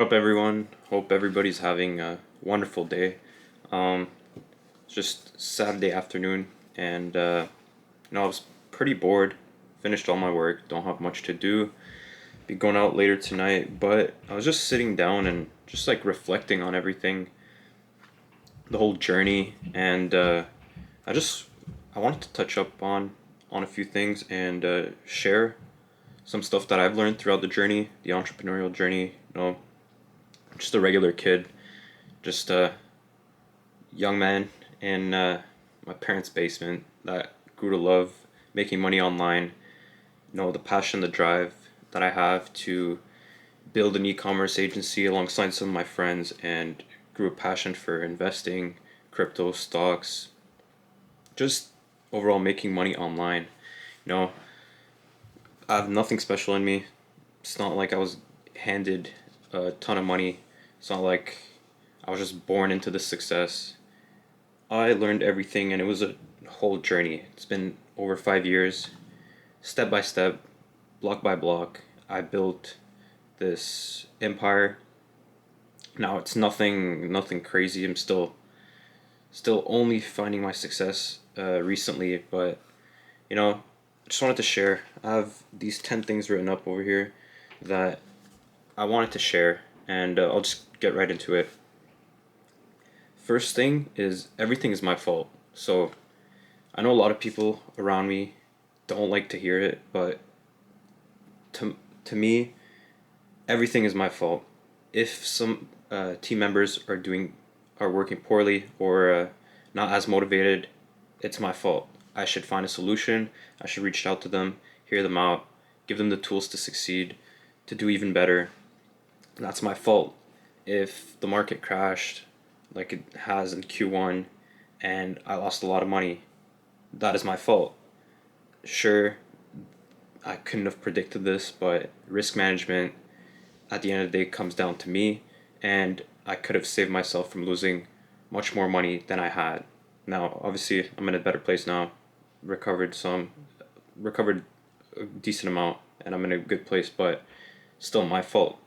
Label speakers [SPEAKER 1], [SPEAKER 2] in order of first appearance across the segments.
[SPEAKER 1] Up, everyone? Hope everybody's having a wonderful day. Um, it's just Saturday afternoon, and I was pretty bored. Finished all my work. Don't have much to do. Be going out later tonight, but I was just sitting down and just like reflecting on everything, the whole journey, and I just I wanted to touch up on a few things and share some stuff that I've learned throughout the journey, the entrepreneurial journey. Just a regular kid, just young man in my parents' basement that grew to love making money online. The passion, the drive that I have to build an e-commerce agency alongside some of my friends, and grew a passion for investing, crypto, stocks, just overall making money online. You know, I have nothing special in me. It's not like I was handed a ton of money. It's not like I was just born into this success. I learned everything, and it was a whole journey. It's been over 5 years, step by step, block by block. I built this empire. Now it's nothing crazy. I'm still only finding my success recently, but I just wanted to share. I have these 10 things written up over here that I wanted to share, and I'll just get right into it. First thing is everything is my fault. So I know a lot of people around me don't like to hear it, but to to me, everything is my fault. If some team members are working poorly or not as motivated, it's my fault. I should find a solution. I should reach out to them, hear them out, give them the tools to succeed, to do even better. And that's my fault. If the market crashed like it has in Q1 and I lost a lot of money, that is my fault. Sure, I couldn't have predicted this, but risk management at the end of the day comes down to me, and I could have saved myself from losing much more money than I had. Now, obviously, I'm in a better place now, recovered a decent amount, and I'm in a good place, but still my fault.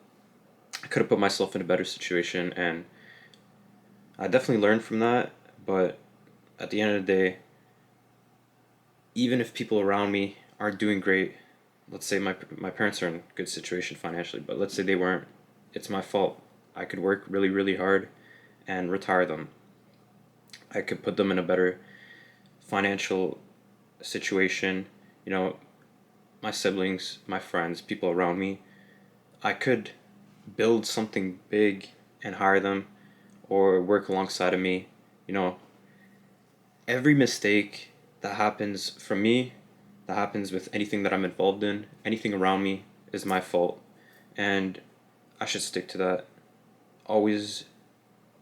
[SPEAKER 1] I could have put myself in a better situation, and I definitely learned from that, but at the end of the day, even if people around me aren't doing great, let's say my parents are in a good situation financially, but let's say they weren't, it's my fault. I could work really, really hard and retire them. I could put them in a better financial situation. You know, my siblings, my friends, people around me. I could build something big and hire them or work alongside of me. You know, every mistake that happens from me, that happens with anything that I'm involved in, anything around me is my fault. And I should stick to that. Always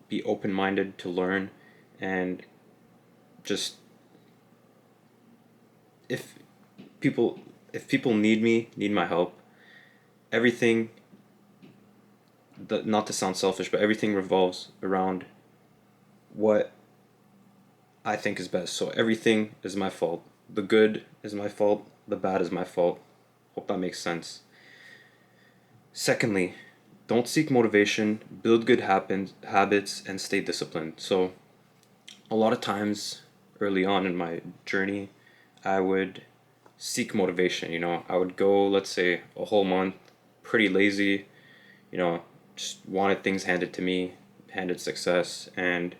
[SPEAKER 1] be open minded to learn, and just if people if people need my help, everything, not to sound selfish, but everything revolves around what I think is best. So everything is my fault. The good is my fault, the bad is my fault. Hope that makes sense. Secondly, don't seek motivation, build good habits, and stay disciplined. So, a lot of times early on in my journey, I would seek motivation. I would go, let's say, a whole month pretty lazy, just wanted things handed to me, handed success, and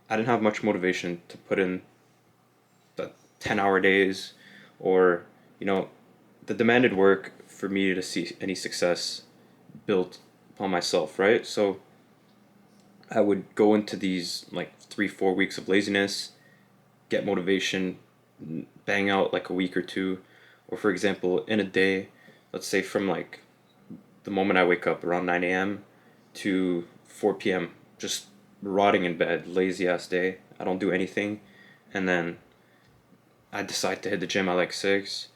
[SPEAKER 1] I didn't have much motivation to put in the 10-hour days or, you know, the demanded work for me to see any success built upon myself, right? So I would go into these like 3, 4 weeks of laziness, get motivation, bang out like a week or two, or for example, in a day, let's say from like the moment I wake up around 9 a.m. to 4 p.m., just rotting in bed, lazy ass day. I don't do anything. And then I decide to hit the gym at like 6.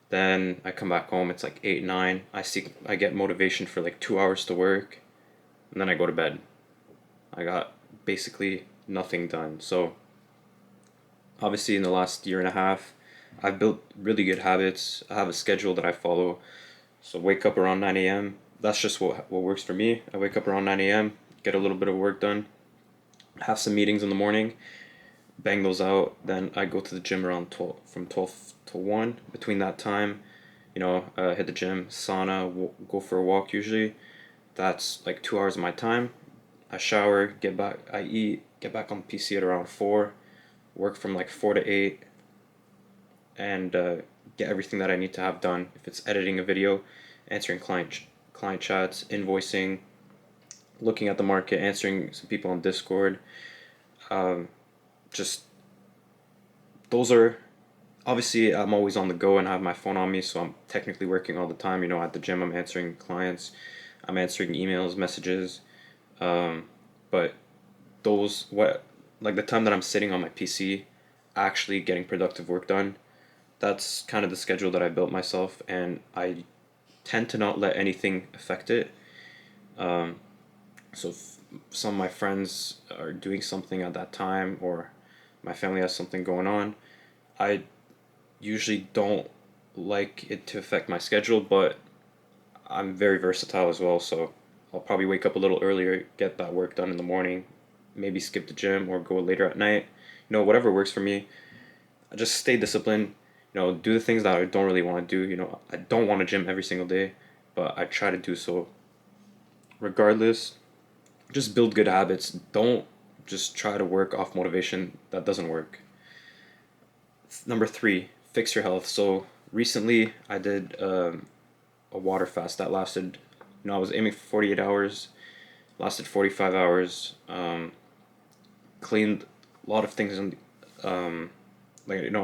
[SPEAKER 1] Then I come back home, it's like 8, 9. I get motivation for like 2 hours to work, and then I go to bed. I got basically nothing done. So obviously in the last year and a half, I've built really good habits. I have a schedule that I follow. So wake up around 9 a.m., that's just what works for me. I wake up around 9 a.m., get a little bit of work done, have some meetings in the morning, bang those out. Then I go to the gym around 12, from 12 to 1. Between that time, hit the gym, sauna, go for a walk usually. That's like 2 hours of my time. I shower, get back, I eat, get back on the PC at around 4, work from like 4 to 8, and get everything that I need to have done. If it's editing a video, answering client chats, invoicing, looking at the market, answering some people on Discord. Um, just those are obviously I'm always on the go and I have my phone on me, so I'm technically working all the time. At the gym, I'm answering clients, I'm answering emails, messages. Um, but those what like the time that I'm sitting on my PC, actually getting productive work done. That's kind of the schedule that I built myself, and I tend to not let anything affect it. Um, so if some of my friends are doing something at that time, or my family has something going on, I usually don't like it to affect my schedule, but I'm very versatile as well, so I'll probably wake up a little earlier, get that work done in the morning, maybe skip the gym or go later at night. Whatever works for me. I just stay disciplined, do the things that I don't really want to do. I don't want to gym every single day, but I try to do so regardless. Just build good habits. Don't just try to work off motivation. That doesn't work. Number three, fix your health. So recently I did a water fast that lasted, I was aiming for 48 hours, lasted 45 hours, cleaned a lot of things in,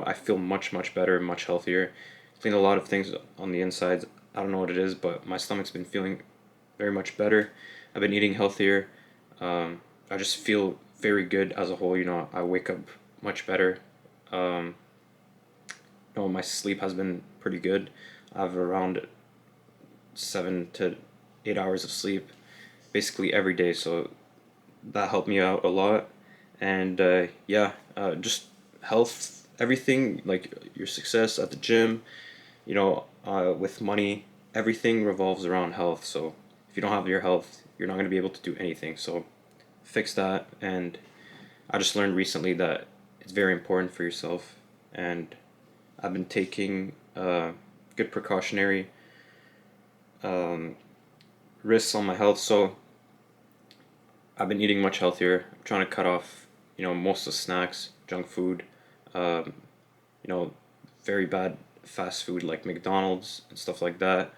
[SPEAKER 1] I feel much, much better, much healthier. Cleaned a lot of things on the insides. I don't know what it is, but my stomach's been feeling very much better. I've been eating healthier. I just feel very good as a whole. I wake up much better. Um, my sleep has been pretty good. I have around 7 to 8 hours of sleep basically every day, so that helped me out a lot. And yeah, just health, everything, like your success at the gym, with money, everything revolves around health. So if you don't have your health, you're not going to be able to do anything. So fix that. And I just learned recently that it's very important for yourself. And I've been taking good precautionary um, risks on my health. So I've been eating much healthier. I'm trying to cut off, most of the snacks, junk food, um, you know, very bad fast food like McDonald's and stuff like that.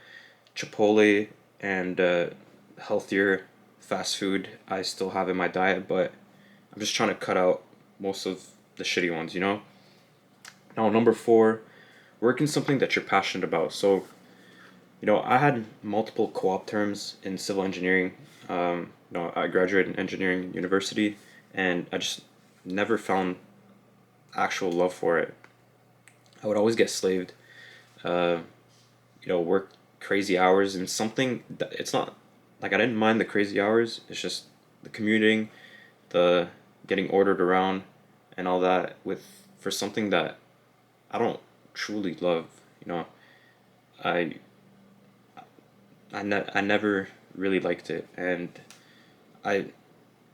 [SPEAKER 1] Chipotle and healthier fast food I still have in my diet, but I'm just trying to cut out most of the shitty ones. Now, number four, work in something that you're passionate about. So, I had multiple co-op terms in civil engineering. I graduated in engineering university, and I just never found actual love for it. I would always get slaved, uh, work crazy hours and something that it's not like I didn't mind the crazy hours. It's just the commuting, the getting ordered around, and all that with for something that I don't truly love. You know, I I never really liked it, and I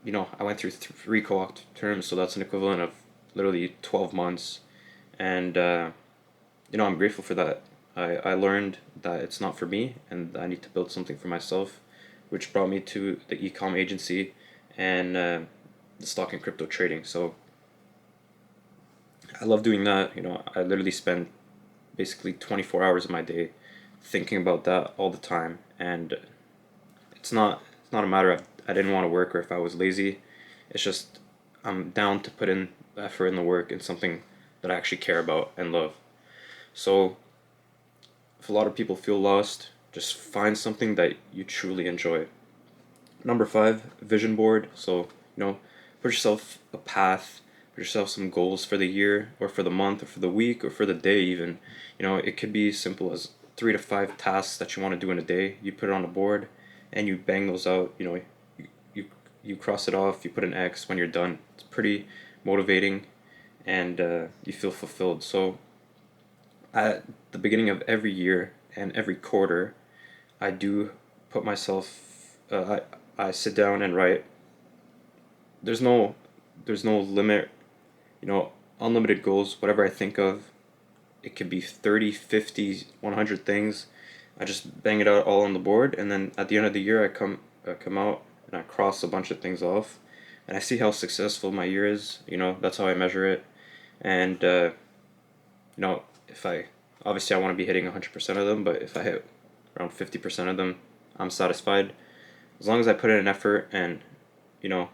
[SPEAKER 1] I went through three co-op terms, so that's an equivalent of literally 12 months, and I'm grateful for that. I learned that it's not for me, and I need to build something for myself, which brought me to the ecom agency and the stock and crypto trading. So I love doing that. I literally spend basically 24 hours of my day thinking about that all the time, and it's not a matter of I didn't want to work or if I was lazy. It's just I'm down to put in the effort in the work in something that I actually care about and love. So if a lot of people feel lost, just find something that you truly enjoy. Number five, vision board. So, put yourself a path, put yourself some goals for the year or for the month or for the week or for the day even. It could be simple as 3 to 5 tasks that you want to do in a day. You put it on a board and you bang those out. You, you cross it off, you put an X when you're done. It's pretty motivating, and you feel fulfilled. So at the beginning of every year and every quarter, I do put myself, I sit down and write. There's no, there's no limit, you know, unlimited goals, whatever I think of. It could be 30, 50, 100 things. I just bang it out all on the board, and then at the end of the year, I come out and I cross a bunch of things off, and I see how successful my year is. You know, that's how I measure it. And you know, if I obviously I want to be hitting 100% of them, but if I hit around 50% of them, I'm satisfied. As long as I put in an effort and, you know,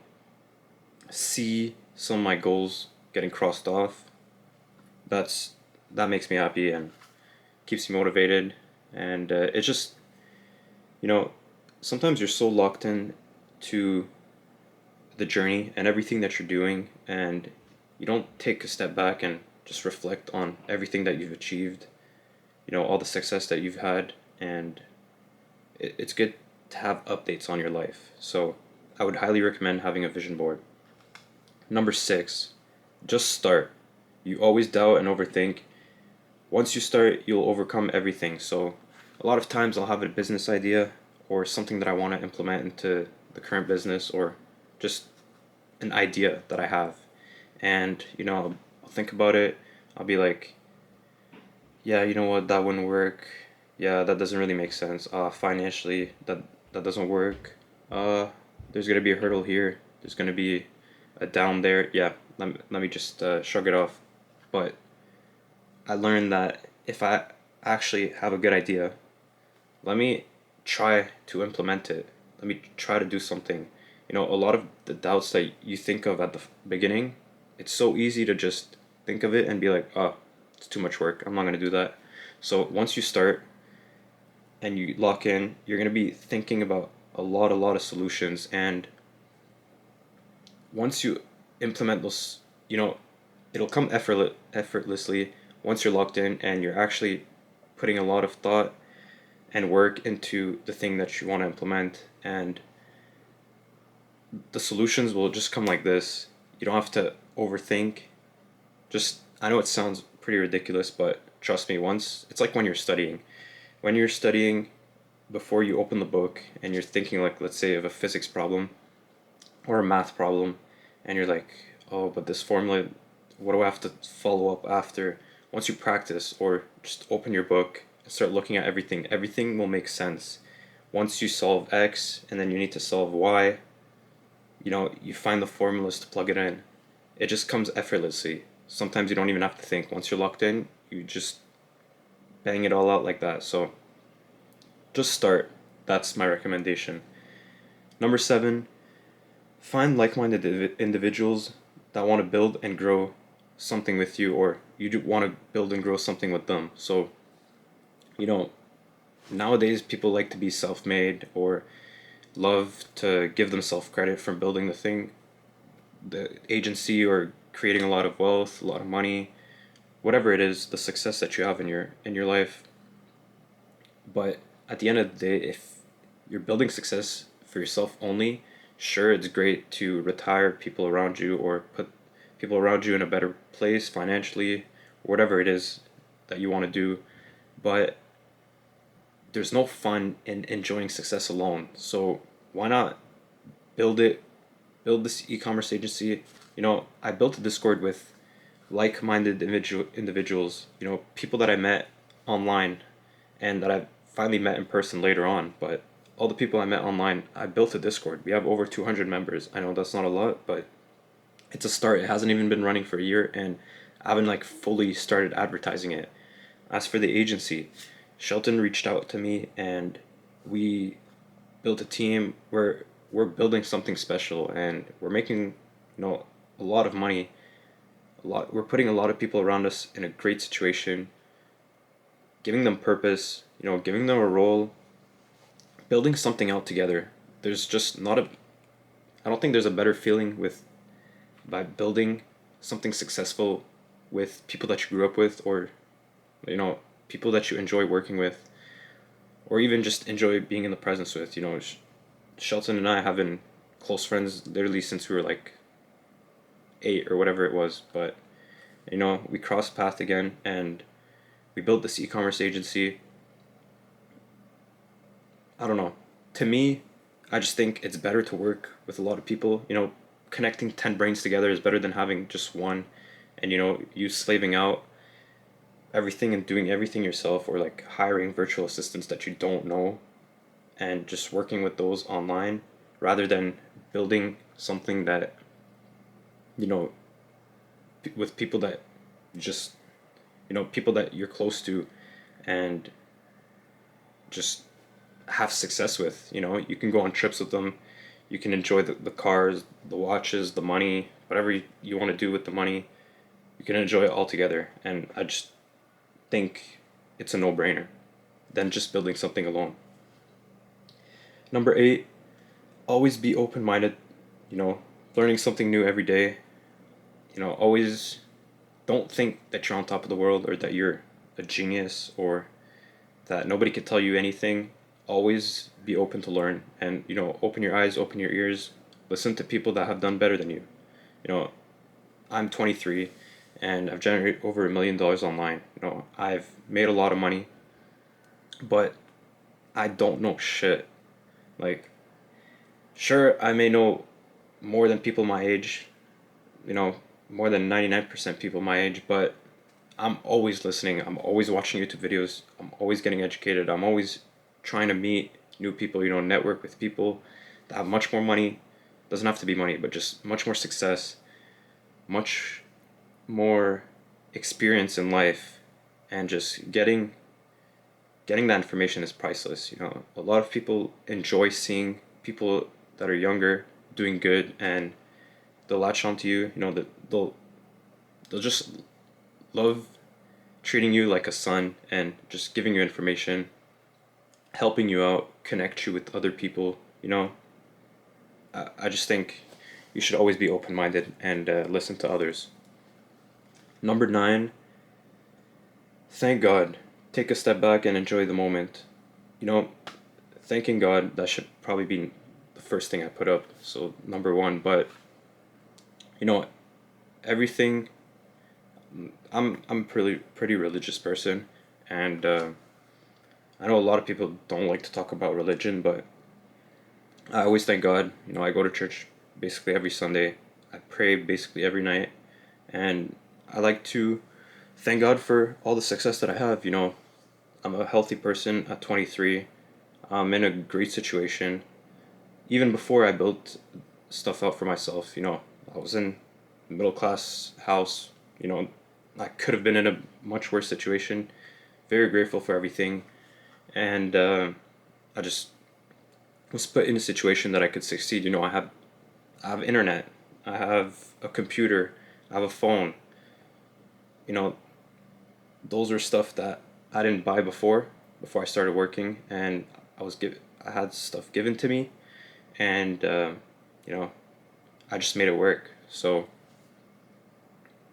[SPEAKER 1] see some of my goals getting crossed off, that's that makes me happy and keeps me motivated. And it's just, you know, sometimes you're so locked in to the journey and everything that you're doing, and you don't take a step back and just reflect on everything that you've achieved, you know, all the success that you've had. And it's good to have updates on your life. So I would highly recommend having a vision board. Number six, just start. You always doubt and overthink. Once you start, you'll overcome everything. So a lot of times I'll have a business idea or something that I want to implement into the current business, or just an idea that I have. And, you know, I'll think about it. I'll be like, yeah, you know what, that wouldn't work. Yeah, that doesn't really make sense. Financially, that doesn't work. There's gonna be a hurdle here. There's gonna be a down there. Yeah, let me just shrug it off. But I learned that if I actually have a good idea, let me try to implement it. Let me try to do something. You know, a lot of the doubts that you think of at the beginning, it's so easy to just think of it and be like, oh, it's too much work. I'm not going to do that. So once you start and you lock in, you're going to be thinking about a lot of solutions. And once you implement those, you know, it'll come effortlessly once you're locked in and you're actually putting a lot of thought and work into the thing that you want to implement. And the solutions will just come like this. You don't have to overthink. Just, I know it sounds pretty ridiculous, but trust me, once it's like when you're studying. When you're studying, before you open the book and you're thinking, like, let's say of a physics problem or a math problem, and you're like, oh, but this formula, what do I have to follow up after? Once you practice or just open your book and start looking at everything will make sense. Once you solve X and then you need to solve Y, you know, you find the formulas to plug it in. It just comes effortlessly. Sometimes you don't even have to think. Once you're locked in, you just bang it all out like that. So just start. That's my recommendation. Number seven, find like-minded individuals that want to build and grow something with you, or you do want to build and grow something with them. So, you know, nowadays people like to be self-made or love to give themselves credit for building the thing, the agency, or creating a lot of wealth, a lot of money, whatever it is, the success that you have in your life. But at the end of the day, if you're building success for yourself only, sure, it's great to retire people around you or put people around you in a better place financially, whatever it is that you want to do. But there's no fun in enjoying success alone. So why not build it, build this e-commerce agency? You know, I built a Discord with like-minded individuals, you know, people that I met online and that I finally met in person later on. But all the people I met online, I built a Discord. We have over 200 members. I know that's not a lot, but it's a start. It hasn't even been running for a year, and I haven't like fully started advertising it. As for the agency, Shelton reached out to me and we built a team where we're building something special, and we're making, you know, a lot of money. We're putting a lot of people around us in a great situation, giving them purpose, you know, giving them a role, building something out together. There's just not a I don't think there's a better feeling with by building something successful with people that you grew up with, or, you know, people that you enjoy working with, or even just enjoy being in the presence with. You know, Shelton and I have been close friends literally since we were like 8 or whatever it was. But, you know, we crossed paths again and we built this e-commerce agency. I don't know. To me, I just think it's better to work with a lot of people. Connecting 10 brains together is better than having just one, and you slaving out everything and doing everything yourself, or like hiring virtual assistants that you don't know and just working with those online, rather than building something that, you know with people that just, people that you're close to, and just have success with. You can go on trips with them, you can enjoy the cars, the watches, the money, whatever you want to do with the money, you can enjoy it all together. And I just think it's a no-brainer than just building something alone. Number 8, always be open-minded. you know Learning something new every day. Always don't think that you're on top of the world, or that you're a genius, or that nobody can tell you anything. Always be open to learn, and open your eyes, open your ears, listen to people that have done better than you. you know I'm 23, and I've generated over $1 million online. I've made a lot of money, but I don't know shit. Like, sure, I may know more than people my age, more than 99% people my age, but I'm always listening. I'm always watching YouTube videos. I'm always getting educated. I'm always trying to meet new people, network with people that have much more money. Doesn't have to be money, but just much more success, much more experience in life, and just getting that information is priceless. A lot of people enjoy seeing people that are younger doing good, and they'll latch onto you. That they'll just love treating you like a son, and just giving you information, helping you out, connect you with other people. I just think you should always be open-minded, and listen to others. Number 9, thank God. Take a step back and enjoy the moment. You know, Thanking God, that should probably be the first thing I put up. So number 1, but you know, everything. I'm pretty religious person, and I know a lot of people don't like to talk about religion, but I always thank God. I go to church basically every Sunday. I pray basically every night, and I like to thank God for all the success that I have. I'm a healthy person at 23. I'm in a great situation. Even before I built stuff out for myself, I was in a middle class house. I could have been in a much worse situation. Very grateful for everything, and I just was put in a situation that I could succeed. I have internet, I have a computer, I have a phone. You know, those are stuff that I didn't buy before I started working, and I had stuff given to me, and you know I just made it work. So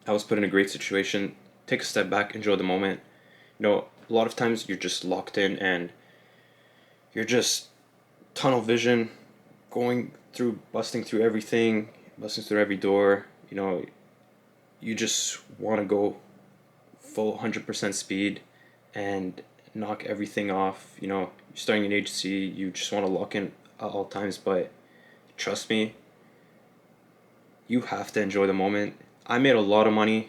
[SPEAKER 1] I was put in a great situation. Take a step back, enjoy the moment. A lot of times you're just locked in, and you're just tunnel vision, busting through everything, busting through every door. You just want to go full 100% speed and knock everything off. You're starting an agency, you just want to lock in at all times, but trust me, you have to enjoy the moment. I made a lot of money,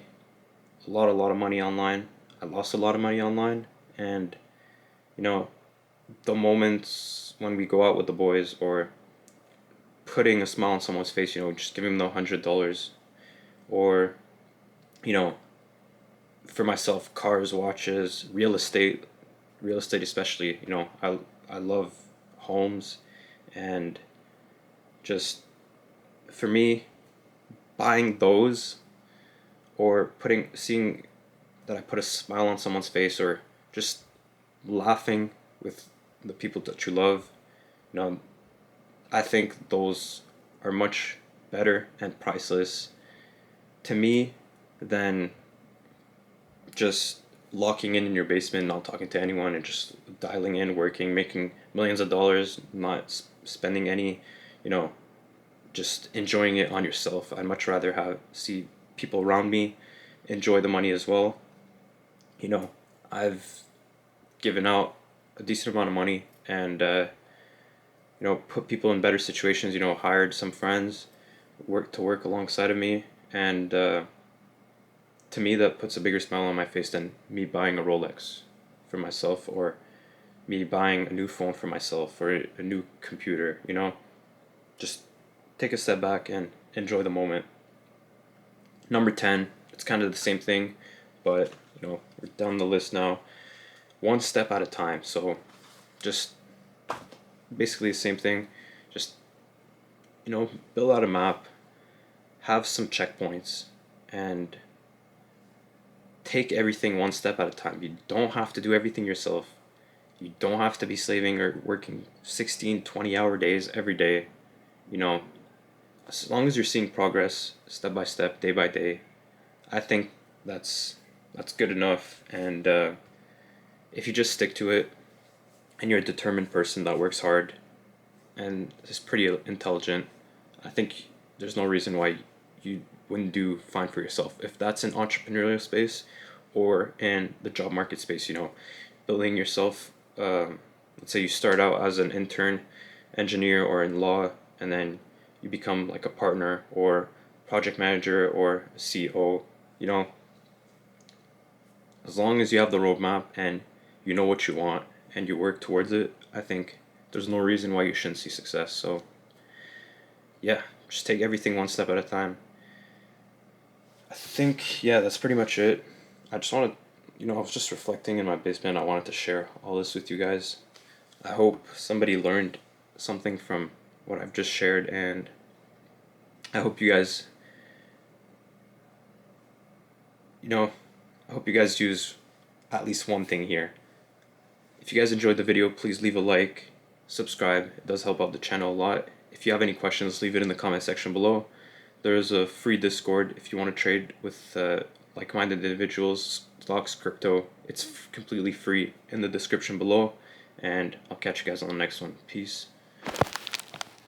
[SPEAKER 1] a lot of money online. I lost a lot of money online, and you know, the moments when we go out with the boys, or putting a smile on someone's face, just giving them $100, or you know, for myself, cars, watches, real estate especially. I love homes, and just for me, buying those, or seeing that I put a smile on someone's face, or just laughing with the people that you love, you know, I think those are much better and priceless to me than just locking in your basement, not talking to anyone, and just dialing in, working, making millions of dollars, not spending any, you know, just enjoying it on yourself. I'd much rather see people around me enjoy the money as well. I've given out a decent amount of money, and put people in better situations. Hired some friends, work alongside of me, and to me that puts a bigger smile on my face than me buying a Rolex for myself, or me buying a new phone for myself, or a new computer. Just take a step back and enjoy the moment. Number 10, it's kind of the same thing, but we're down the list now. One step at a time. So just basically the same thing. Just build out a map, have some checkpoints, and take everything one step at a time. You don't have to do everything yourself. You don't have to be slaving or working 16, 20-hour days every day. You know, as long as you're seeing progress step by step, day by day, I think that's good enough. And if you just stick to it, and you're a determined person that works hard and is pretty intelligent, I think there's no reason why you wouldn't do fine for yourself. If that's in entrepreneurial space or in the job market space, building yourself. Let's say you start out as an intern engineer or in law, and then you become like a partner or project manager or a CEO. You know, as long as you have the roadmap and you know what you want and you work towards it, I think there's no reason why you shouldn't see success. So, yeah, just take everything one step at a time. I think, yeah, that's pretty much it. I just wanted, I was just reflecting in my basement. I wanted to share all this with you guys. I hope somebody learned something from what I've just shared, and I hope you guys, I hope you guys use at least one thing here. If you guys enjoyed the video, please leave a like, subscribe. It does help out the channel a lot. If you have any questions, leave it in the comment section below. There's a free Discord if you want to trade with like-minded individuals, stocks, crypto. It's completely free in the description below. And I'll catch you guys on the next one. Peace.